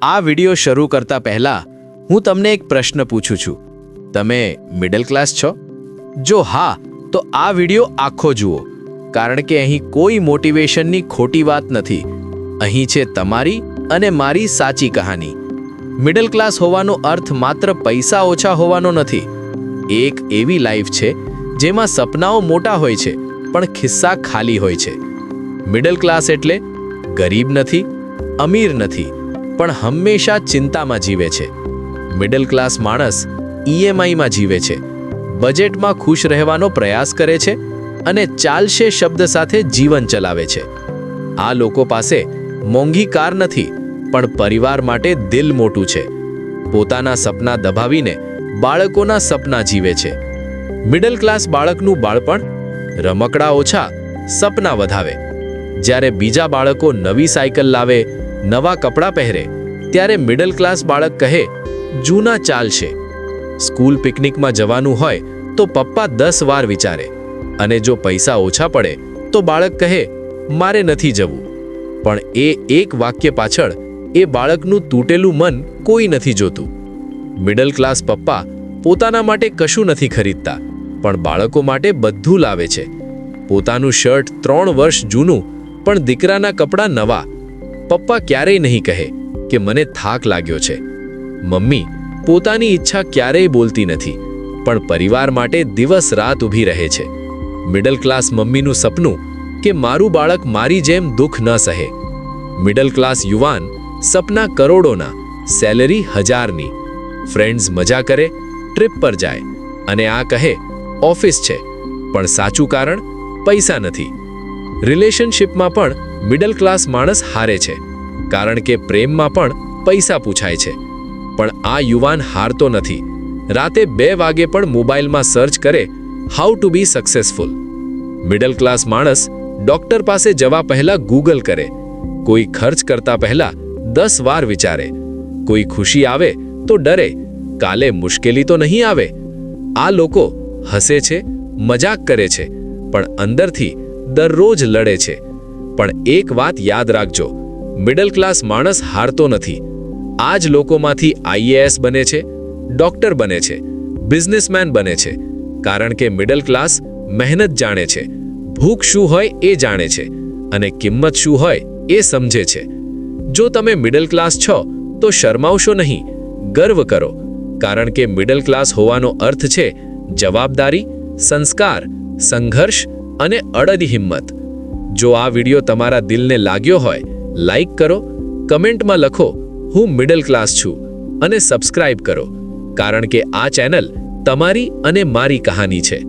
આ વિડિયો શરૂ કરતા પહેલા હું તમને એક પ્રશ્ન પૂછું છું, તમે મિડલ ક્લાસ છો? જો હા, તો આ વિડિયો આખો જુઓ, કારણ કે અહીં કોઈ મોટિવેશનની ખોટી વાત નથી. અહીં છે તમારી અને મારી સાચી કહાની. મિડલ ક્લાસ હોવાનો અર્થ માત્ર પૈસા ઓછા હોવાનો નથી. એક એવી લાઈફ છે જેમાં સપનાઓ મોટા હોય છે પણ ખિસ્સા ખાલી હોય છે. મિડલ ક્લાસ એટલે ગરીબ નથી, અમીર નથી, પણ હંમેશા ચિંતામાં જીવે છે. મિડલ ક્લાસ માણસ ઈએમઆઈમાં જીવે છે, બજેટમાં ખુશ રહેવાનો પ્રયાસ કરે છે અને ચાલશે શબ્દ સાથે જીવન ચલાવે છે. આ લોકો પાસે મોંઘી કાર નથી, પણ પરિવાર માટે દિલ મોટું છે. પોતાના સપના દબાવીને બાળકોના સપના જીવે છે. મિડલ ક્લાસ બાળકનું બાળપણ રમકડા ઓછા, સપના વધાવે. જ્યારે બીજા બાળકો નવી સાયકલ લાવે, નવા કપડાં પહેરે, ત્યારે મિડલ ક્લાસ બાળક કહે, જૂના ચાલશે. સ્કૂલ પિકનિકમાં જવાનું હોય તો પપ્પા 10 વાર વિચારે, અને જો પૈસા ઓછા પડે તો બાળક કહે, મારે નથી જવું. પણ એ એક વાક્ય પાછળ એ બાળકનું તૂટેલું મન કોઈ નથી જોતું. મિડલ ક્લાસ પપ્પા પોતાના માટે કશું નથી ખરીદતા, પણ બાળકો માટે બધું લાવે છે. પોતાનું શર્ટ 3 વર્ષ જૂનું, પણ દીકરાના કપડાં નવા. પપ્પા ક્યારેય નહીં કહે કે મને થાક લાગ્યો છે. મમ્મી પોતાની ઈચ્છા ક્યારેય બોલતી નથી, પણ પરિવાર માટે દિવસ રાત ઊભી રહે છે. મિડલ ક્લાસ મમ્મીનું સપનું કે મારું બાળક મારી જેમ દુઃખ ન સહે. મિડલ ક્લાસ યુવાન સપના કરોડોના, સેલરી 1000ની. ફ્રેન્ડ્સ મજા કરે, ટ્રીપ પર જાય, અને આ કહે ઓફિસ છે, પણ સાચું કારણ પૈસા નથી. રિલેશનશિપમાં પણ મિડલ ક્લાસ માણસ હારે છે, કારણ કે પ્રેમમાં પણ પૈસા પૂછાય છે. પણ આ યુવાન હારતો નથી. રાતે 2 વાગે પણ મોબાઈલમાં સર્ચ કરે, how to B successful. Middle class માણસ ડોક્ટર પાસે જવા પહેલા ગૂગલ કરે, કોઈ ખર્ચ કરતા પહેલા 10 વાર વિચારે, કોઈ ખુશી આવે તો ડરે, કાલે મુશ્કેલી તો નહીં આવે. આ લોકો હસે છે, મજાક કરે છે, પણ અંદરથી દરરોજ લડે છે. પણ એક વાત યાદ રાખજો, મિડલ ક્લાસ માણસ હારતો નથી. આ જ લોકોમાંથી આઈએએસ બને છે, ડોક્ટર બને છે, બિઝનેસમેન બને છે, કારણ કે મિડલ ક્લાસ મહેનત જાણે છે, ભૂખ શું હોય એ જાણે છે, અને કિંમત શું હોય એ સમજે છે. જો તમે મિડલ ક્લાસ છો તો શરમાવશો નહીં, ગર્વ કરો, કારણ કે મિડલ ક્લાસ હોવાનો અર્થ છે જવાબદારી, સંસ્કાર, સંઘર્ષ અને અડગ હિંમત. જો આ વિડિયો તમારા દિલને લાગ્યો હોય, લાઈક કરો, કમેન્ટમાં લખો હું મિડલ ક્લાસ છું, અને સબસ્ક્રાઇબ કરો, કારણ કે આ ચેનલ તમારી અને મારી કહાની છે.